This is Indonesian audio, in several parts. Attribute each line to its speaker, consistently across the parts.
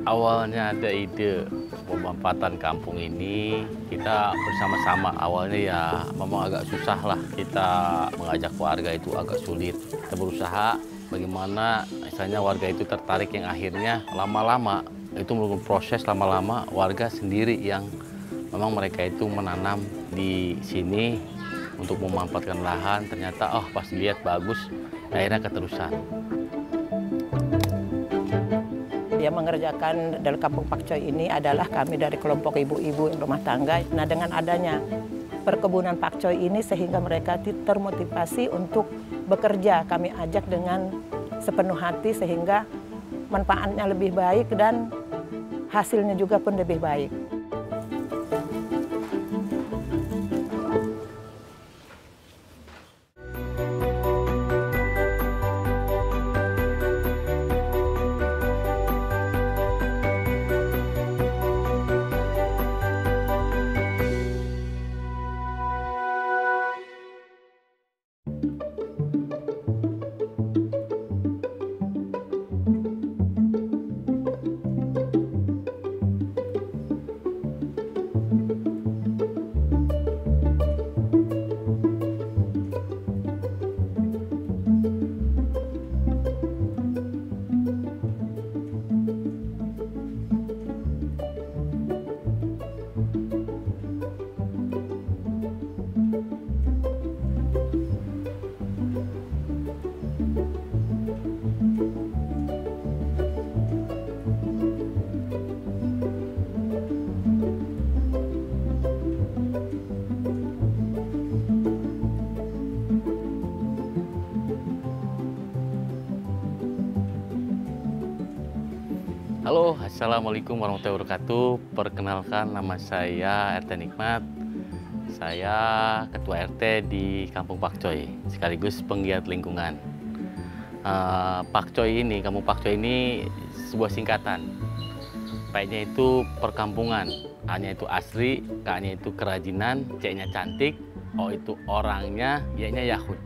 Speaker 1: Awalnya ada ide pemanfaatan kampung ini, kita bersama-sama. Awalnya ya memang agak susah lah, kita mengajak warga itu agak sulit. Kita berusaha bagaimana misalnya warga itu tertarik, yang akhirnya lama-lama itu melalui proses lama-lama warga sendiri yang memang mereka itu menanam di sini untuk memanfaatkan lahan. Ternyata pas lihat bagus, akhirnya keterusan.
Speaker 2: Yang mengerjakan dalam Kampung Pak Coy ini adalah kami dari kelompok ibu-ibu rumah tangga. Nah, dengan adanya perkebunan Pak Coy ini sehingga mereka termotivasi untuk bekerja. Kami ajak dengan sepenuh hati sehingga manfaatnya lebih baik dan hasilnya juga pun lebih baik.
Speaker 1: Halo, Assalamualaikum warahmatullahi wabarakatuh. Perkenalkan, nama saya RT Nikmat. Saya Ketua RT di Kampung Pak Coy, sekaligus penggiat lingkungan. Pak Coy ini, Kampung Pak Coy ini sebuah singkatan. P-nya itu perkampungan, A-nya itu asri, K-nya itu kerajinan, C-nya cantik, O itu orangnya, Y-nya Yahud.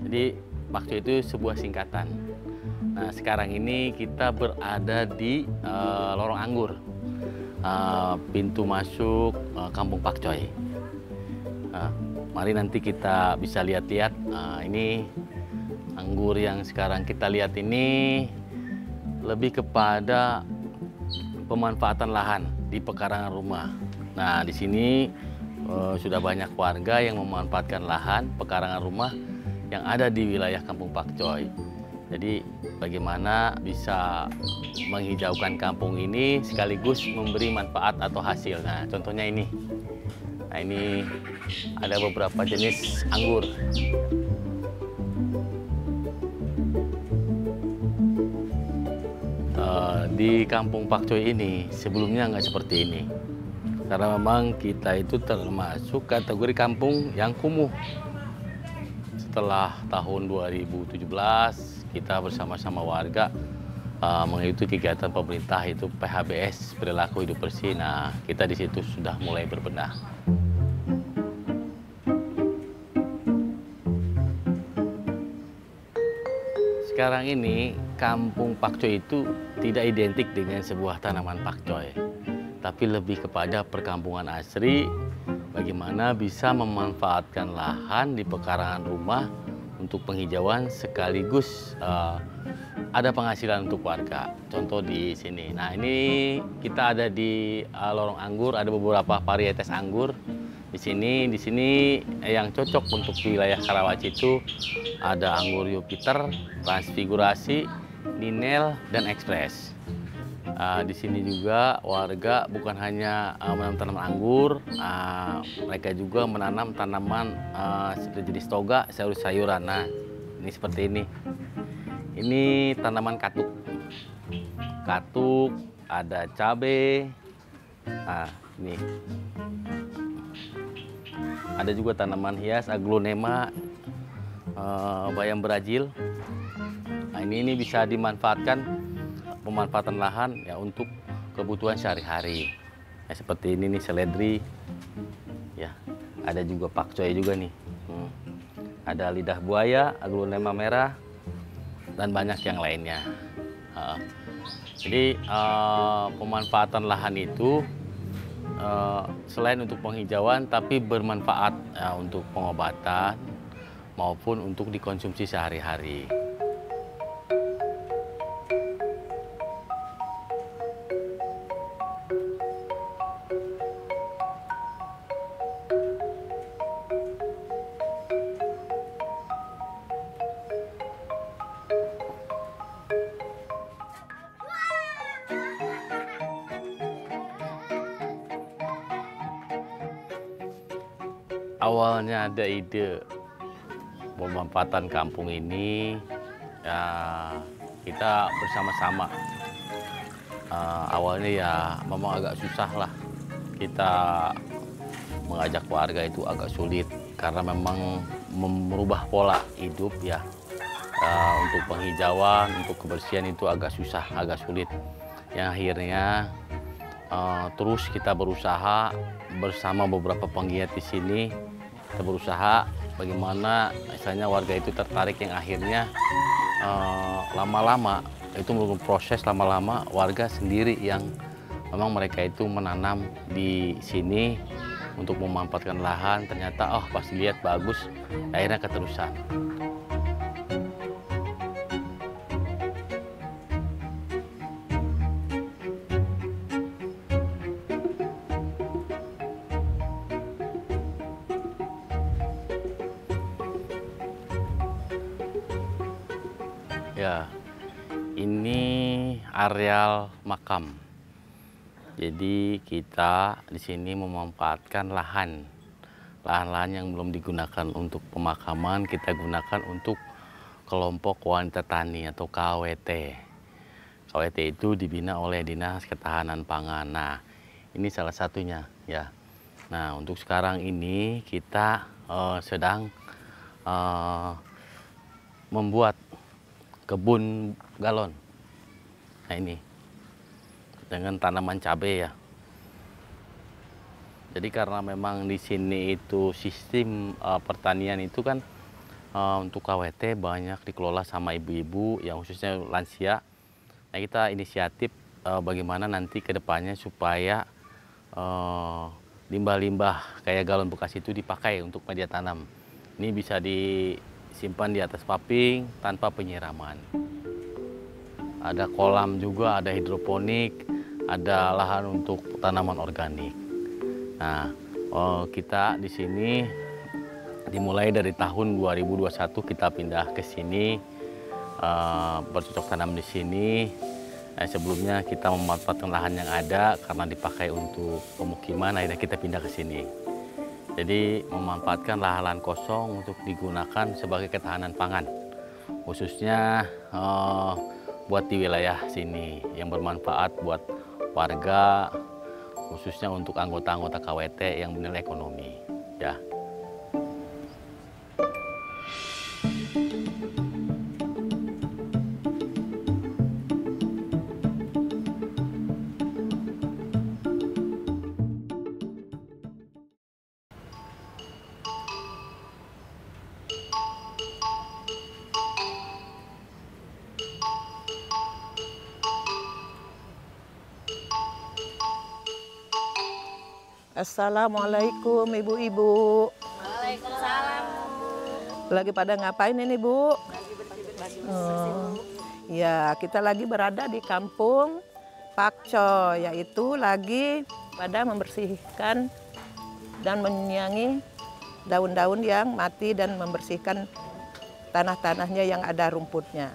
Speaker 1: Jadi Pak Coy itu sebuah singkatan. Nah, sekarang ini kita berada di Lorong Anggur, pintu masuk Kampung Pak Coy. Mari nanti kita bisa lihat-lihat. Ini anggur yang sekarang kita lihat ini lebih kepada pemanfaatan lahan di pekarangan rumah. Nah, di sini sudah banyak warga yang memanfaatkan lahan pekarangan rumah yang ada di wilayah Kampung Pak Coy. Jadi bagaimana bisa menghijaukan kampung ini sekaligus memberi manfaat atau hasil. Nah, contohnya ini. Nah, ini ada beberapa jenis anggur. Di Kampung Pak Coy ini sebelumnya nggak seperti ini. Karena memang kita itu termasuk kategori kampung yang kumuh. Setelah tahun 2017, kita bersama-sama warga mengikuti kegiatan pemerintah itu PHBS, perilaku hidup bersih. Nah, kita di situ sudah mulai berbenah. Sekarang ini Kampung Pak Coy itu tidak identik dengan sebuah tanaman pakcoy, tapi lebih kepada perkampungan asri. Bagaimana bisa memanfaatkan lahan di pekarangan rumah untuk penghijauan sekaligus ada penghasilan untuk warga. Contoh di sini. Nah, ini kita ada di Lorong Anggur, ada beberapa varietas anggur. Di sini yang cocok untuk wilayah Karawaci itu ada anggur Jupiter, Transfigurasi, Ninel, dan Express. Di sini juga warga bukan hanya menanam tanaman anggur, mereka juga menanam tanaman seperti jenis toga, sayur-sayuran. Nah, ini seperti ini. Ini tanaman katuk. Katuk, ada cabai. Nah, ini. Ada juga tanaman hias, aglonema, bayam Brazil. Nah, ini bisa dimanfaatkan. Pemanfaatan lahan ya untuk kebutuhan sehari-hari. Ya, seperti ini nih seledri. Ya, ada juga pakcoy juga nih. ada lidah buaya, aglonema merah, dan banyak yang lainnya. Jadi pemanfaatan lahan itu selain untuk penghijauan, tapi bermanfaat untuk pengobatan maupun untuk dikonsumsi sehari-hari. Awalnya ada ide pemanfaatan kampung ini, ya kita bersama-sama. Awalnya ya memang agak susah lah, kita mengajak warga itu agak sulit karena memang merubah pola hidup ya. Untuk penghijauan, untuk kebersihan itu agak susah, agak sulit. Yang akhirnya terus kita berusaha bersama beberapa penggiat di sini. Kita berusaha bagaimana misalnya warga itu tertarik, yang akhirnya lama-lama itu melalui proses, lama-lama warga sendiri yang memang mereka itu menanam di sini untuk memanfaatkan lahan. Ternyata pas dilihat bagus, akhirnya keterusan. Ya, ini areal makam. Jadi kita di sini memanfaatkan lahan-lahan yang belum digunakan untuk pemakaman, kita gunakan untuk kelompok wanita tani atau KWT. KWT itu dibina oleh Dinas Ketahanan Pangan. Nah, ini salah satunya ya. Nah, untuk sekarang ini kita sedang membuat kebun galon. Nah, ini dengan tanaman cabai ya. Jadi karena memang di sini itu sistem pertanian itu kan untuk KWT banyak dikelola sama ibu-ibu yang khususnya lansia. Nah, kita inisiatif bagaimana nanti ke depannya supaya limbah-limbah kayak galon bekas itu dipakai untuk media tanam. Ini bisa disimpan di atas paping tanpa penyiraman. Ada kolam juga, ada hidroponik, ada lahan untuk tanaman organik. Nah, kita di sini dimulai dari tahun 2021 kita pindah ke sini, bercocok tanam di sini. Sebelumnya kita memanfaatkan lahan yang ada karena dipakai untuk pemukiman, akhirnya kita pindah ke sini. Jadi memanfaatkan lahan-lahan kosong untuk digunakan sebagai ketahanan pangan, khususnya buat di wilayah sini yang bermanfaat buat warga, khususnya untuk anggota-anggota KWT yang bernilai ekonomi. Ya.
Speaker 2: Assalamualaikum ibu-ibu.
Speaker 3: Waalaikumsalam.
Speaker 2: Lagi pada ngapain ini Bu?
Speaker 3: Lagi bersih-bersih.
Speaker 2: Ya, kita lagi berada di kampung Pakcoy, yaitu lagi pada membersihkan dan menyiangi daun-daun yang mati dan membersihkan tanah-tanahnya yang ada rumputnya.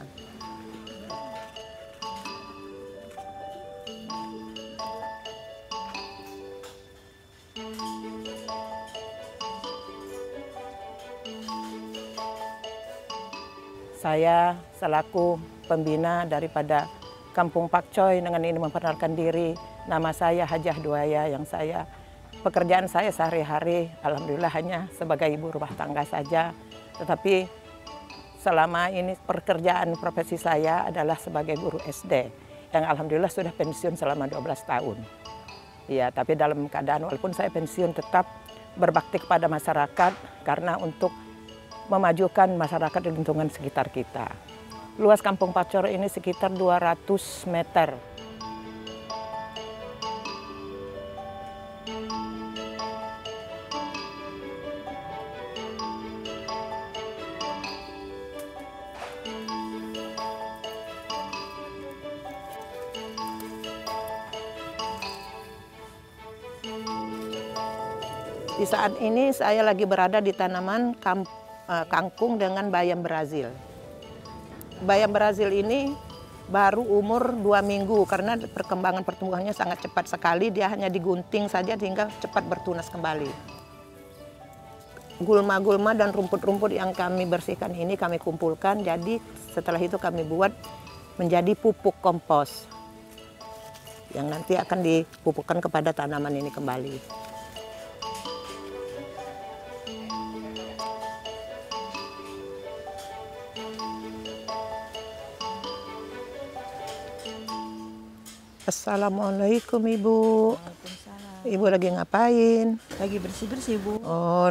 Speaker 2: Saya selaku pembina daripada Kampung Pakcoy dengan ini memperkenalkan diri. Nama saya Hajah Duaya, yang pekerjaan saya sehari-hari alhamdulillah hanya sebagai ibu rumah tangga saja. Tetapi selama ini pekerjaan profesi saya adalah sebagai guru SD yang alhamdulillah sudah pensiun selama 12 tahun. Ya, tapi dalam keadaan walaupun saya pensiun tetap berbakti kepada masyarakat karena untuk memajukan masyarakat di lingkungan sekitar kita. Luas Kampung Pakcoy ini sekitar 200 meter. Di saat ini saya lagi berada di tanaman kangkung dengan bayam Brazil. Bayam Brazil ini baru umur 2 minggu karena perkembangan pertumbuhannya sangat cepat sekali. Dia hanya digunting saja sehingga cepat bertunas kembali. Gulma-gulma dan rumput-rumput yang kami bersihkan ini kami kumpulkan. Jadi setelah itu kami buat menjadi pupuk kompos yang nanti akan dipupukkan kepada tanaman ini kembali. Assalamualaikum Ibu.
Speaker 3: Waalaikumsalam.
Speaker 2: Ibu lagi ngapain?
Speaker 3: Lagi bersih-bersih, Bu.
Speaker 2: Oh,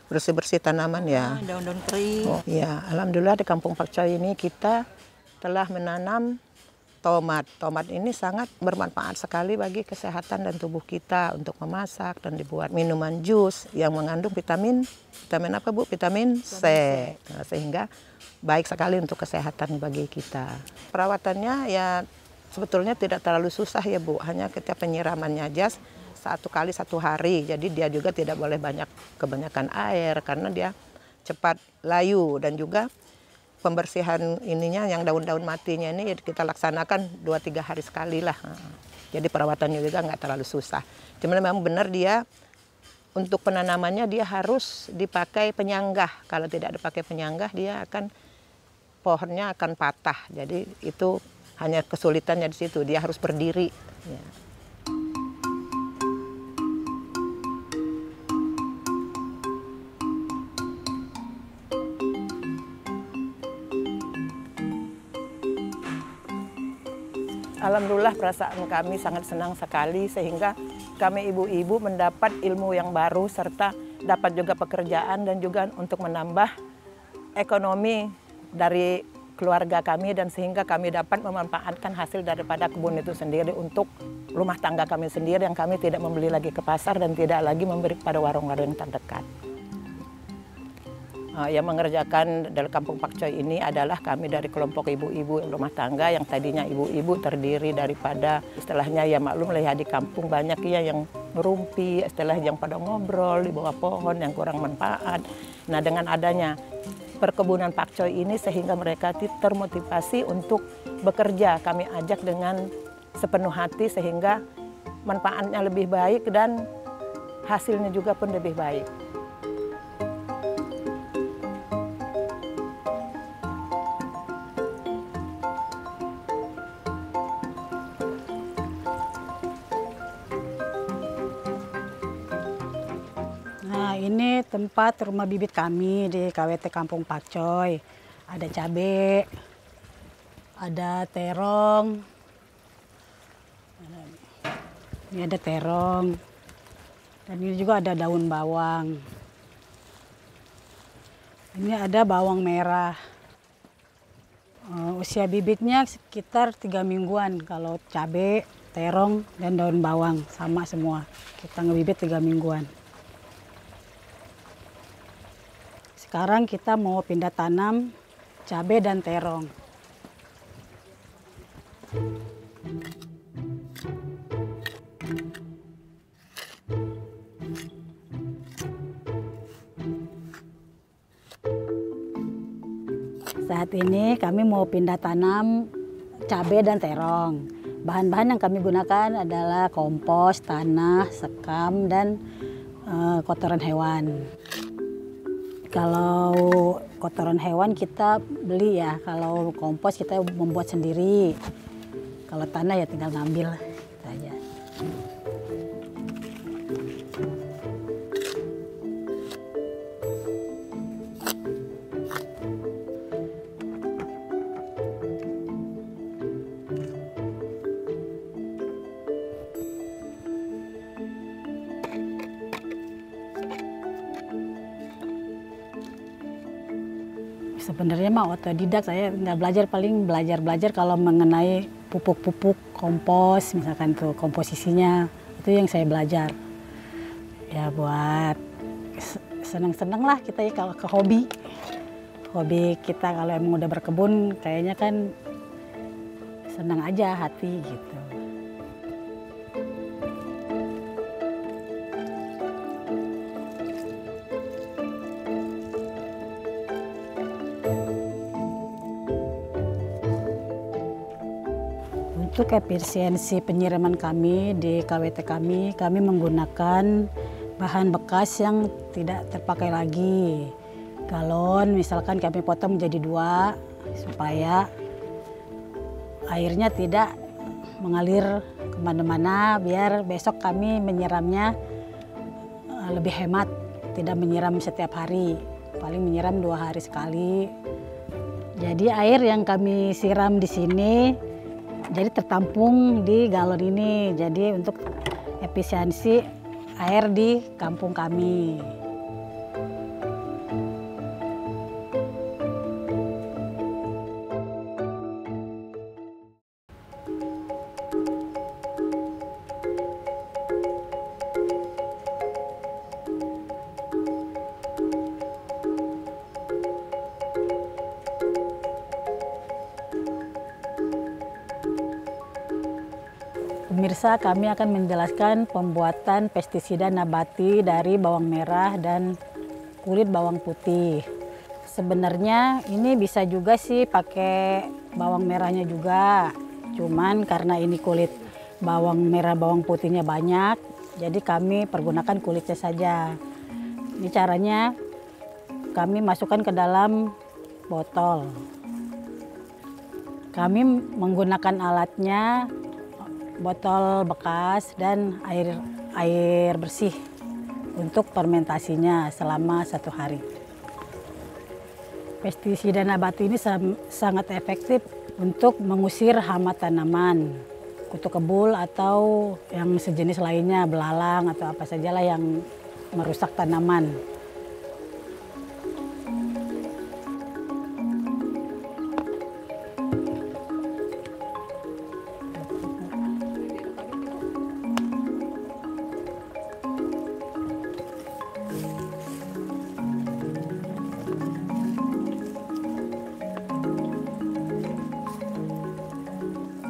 Speaker 2: bersih-bersih tanaman ya.
Speaker 3: Daun-daun kering.
Speaker 2: Oh, ya, alhamdulillah di Kampung Pakcoy ini kita telah menanam tomat. Tomat ini sangat bermanfaat sekali bagi kesehatan dan tubuh kita untuk memasak dan dibuat minuman jus yang mengandung vitamin apa Bu? Vitamin C. Nah, sehingga baik sekali untuk kesehatan bagi kita. Perawatannya ya sebetulnya tidak terlalu susah ya Bu, hanya kita penyiramannya aja 1 kali 1 hari. Jadi dia juga tidak boleh kebanyakan air karena dia cepat layu, dan juga pembersihan ininya yang daun-daun matinya ini kita laksanakan 2-3 hari sekali lah. Jadi perawatannya juga nggak terlalu susah. Cuma memang benar dia untuk penanamannya dia harus dipakai penyanggah. Kalau tidak dipakai penyanggah pohonnya akan patah. Jadi itu hanya kesulitannya di situ, dia harus berdiri. Ya. Alhamdulillah perasaan kami sangat senang sekali sehingga kami ibu-ibu mendapat ilmu yang baru serta dapat juga pekerjaan dan juga untuk menambah ekonomi dari keluarga kami, dan sehingga kami dapat memanfaatkan hasil daripada kebun itu sendiri untuk rumah tangga kami sendiri yang kami tidak membeli lagi ke pasar dan tidak lagi memberi pada warung-warung terdekat. Yang mengerjakan dari Kampung Pakcoy ini adalah kami dari kelompok ibu-ibu rumah tangga yang tadinya ibu-ibu terdiri daripada istilahnya ya maklum lah ya di kampung banyak ya yang ngerumpi, istilah yang pada ngobrol di bawah pohon yang kurang manfaat. Nah dengan adanya perkebunan pakcoy ini sehingga mereka termotivasi untuk bekerja. Kami ajak dengan sepenuh hati sehingga manfaatnya lebih baik dan hasilnya juga pun lebih baik.
Speaker 4: Nah, ini tempat rumah bibit kami di KWT Kampung Pakcoy. Ada cabai, ada terong, ini ada terong, dan ini juga ada daun bawang. Ini ada bawang merah. Usia bibitnya sekitar 3 mingguan. Kalau cabai, terong, dan daun bawang sama semua. Kita ngebibit 3 mingguan. Sekarang kita mau pindah tanam cabai dan terong. Saat ini kami mau pindah tanam cabai dan terong. Bahan-bahan yang kami gunakan adalah kompos, tanah, sekam, dan kotoran hewan. Kalau kotoran hewan kita beli ya, kalau kompos kita membuat sendiri. Kalau tanah ya tinggal ngambil gitu aja. Sebenarnya mah otodidak, saya nggak belajar, paling belajar kalau mengenai pupuk-pupuk, kompos, misalkan tuh komposisinya, itu yang saya belajar. Ya buat seneng-seneng lah kita ya kalau ke hobi. Hobi kita kalau emang udah berkebun kayaknya kan senang aja hati gitu. Untuk efisiensi penyiraman kami di KWT kami menggunakan bahan bekas yang tidak terpakai lagi. Galon misalkan kami potong menjadi 2 supaya airnya tidak mengalir kemana-mana, biar besok kami menyiramnya lebih hemat, tidak menyiram setiap hari, paling menyiram 2 hari sekali. Jadi air yang kami siram di sini jadi tertampung di galon ini, jadi untuk efisiensi air di kampung kami. Pemirsa, kami akan menjelaskan pembuatan pestisida nabati dari bawang merah dan kulit bawang putih. Sebenarnya ini bisa juga sih pakai bawang merahnya juga. Cuman karena ini kulit bawang merah bawang putihnya banyak, jadi kami pergunakan kulitnya saja. Ini caranya, kami masukkan ke dalam botol. Kami menggunakan alatnya botol bekas dan air bersih untuk fermentasinya selama 1 hari. Pestisida nabati ini sangat efektif untuk mengusir hama tanaman, kutu kebul atau yang sejenis lainnya, belalang atau apa sajalah yang merusak tanaman.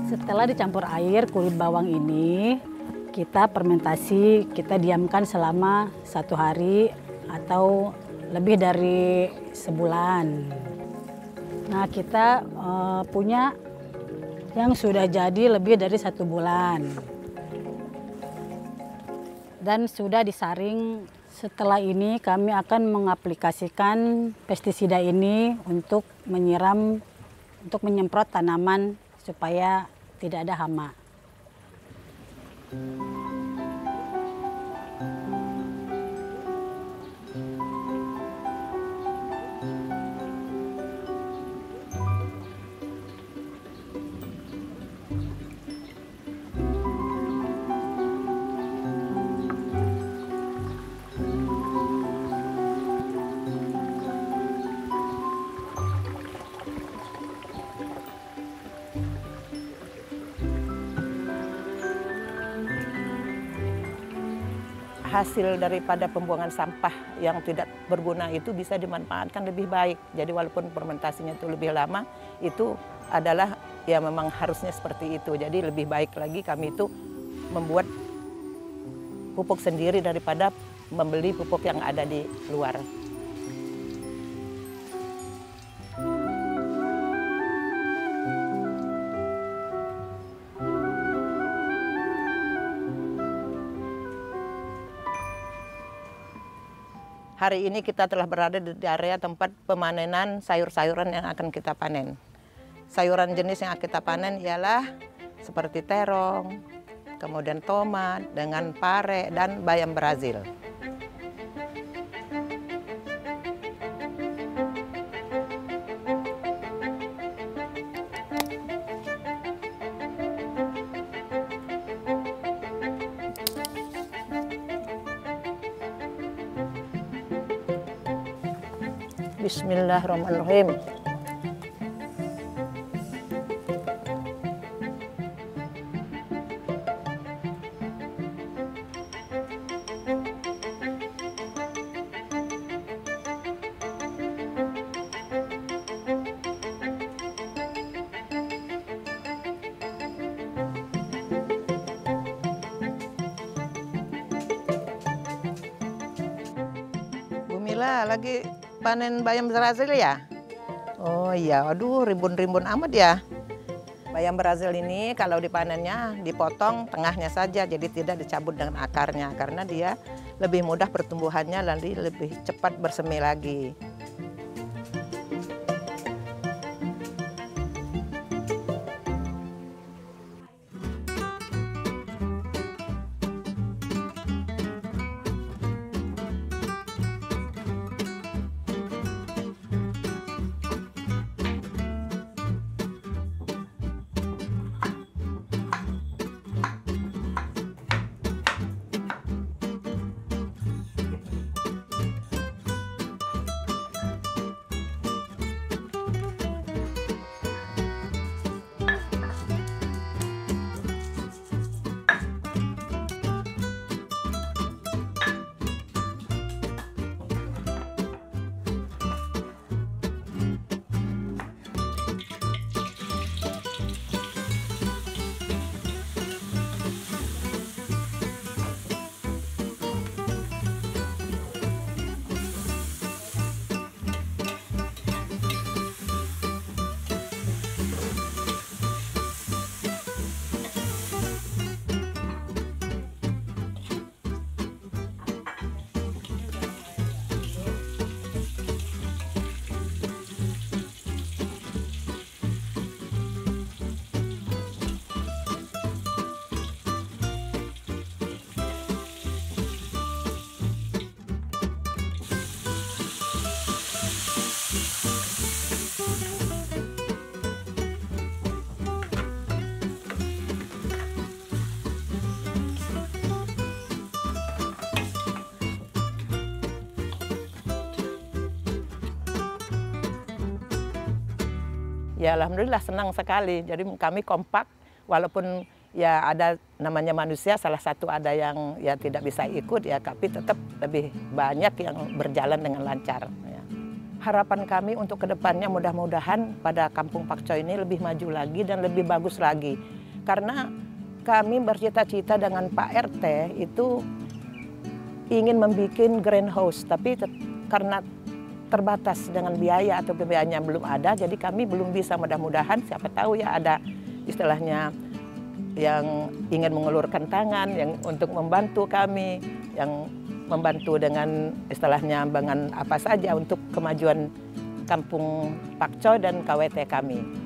Speaker 4: Setelah dicampur air kulit bawang ini, kita fermentasi, kita diamkan selama 1 hari atau lebih dari sebulan. Nah, kita punya yang sudah jadi lebih dari 1 bulan. Dan sudah disaring. Setelah ini kami akan mengaplikasikan pestisida ini untuk menyiram, untuk menyemprot tanaman supaya tidak ada hama.
Speaker 2: Hasil daripada pembuangan sampah yang tidak berguna itu bisa dimanfaatkan lebih baik. Jadi walaupun fermentasinya itu lebih lama, itu adalah ya memang harusnya seperti itu. Jadi lebih baik lagi kami itu membuat pupuk sendiri daripada membeli pupuk yang ada di luar. Hari ini kita telah berada di area tempat pemanenan sayur-sayuran yang akan kita panen. Sayuran jenis yang akan kita panen ialah seperti terong, kemudian tomat dengan pare dan bayam Brazil. Bismillahirrahmanirrahim. Bu Mila lagi panen bayam Brazil ya? Oh iya, aduh rimbun-rimbun amat ya. Bayam Brazil ini kalau dipanennya dipotong tengahnya saja, jadi tidak dicabut dengan akarnya karena dia lebih mudah pertumbuhannya, lalu lebih cepat bersemi lagi. Ya alhamdulillah senang sekali. Jadi kami kompak walaupun ya ada namanya manusia, salah satu ada yang ya tidak bisa ikut ya, tapi tetap lebih banyak yang berjalan dengan lancar. Ya. Harapan kami untuk kedepannya mudah-mudahan pada Kampung Pakcoy ini lebih maju lagi dan lebih bagus lagi. Karena kami bercita-cita dengan Pak RT itu ingin membuat greenhouse, tapi karena terbatas dengan biaya atau biayanya belum ada, jadi kami belum bisa. Mudah-mudahan siapa tahu ya ada istilahnya yang ingin mengulurkan tangan yang untuk membantu kami, yang membantu dengan istilahnya dengan apa saja untuk kemajuan Kampung Pakcoy dan KWT kami.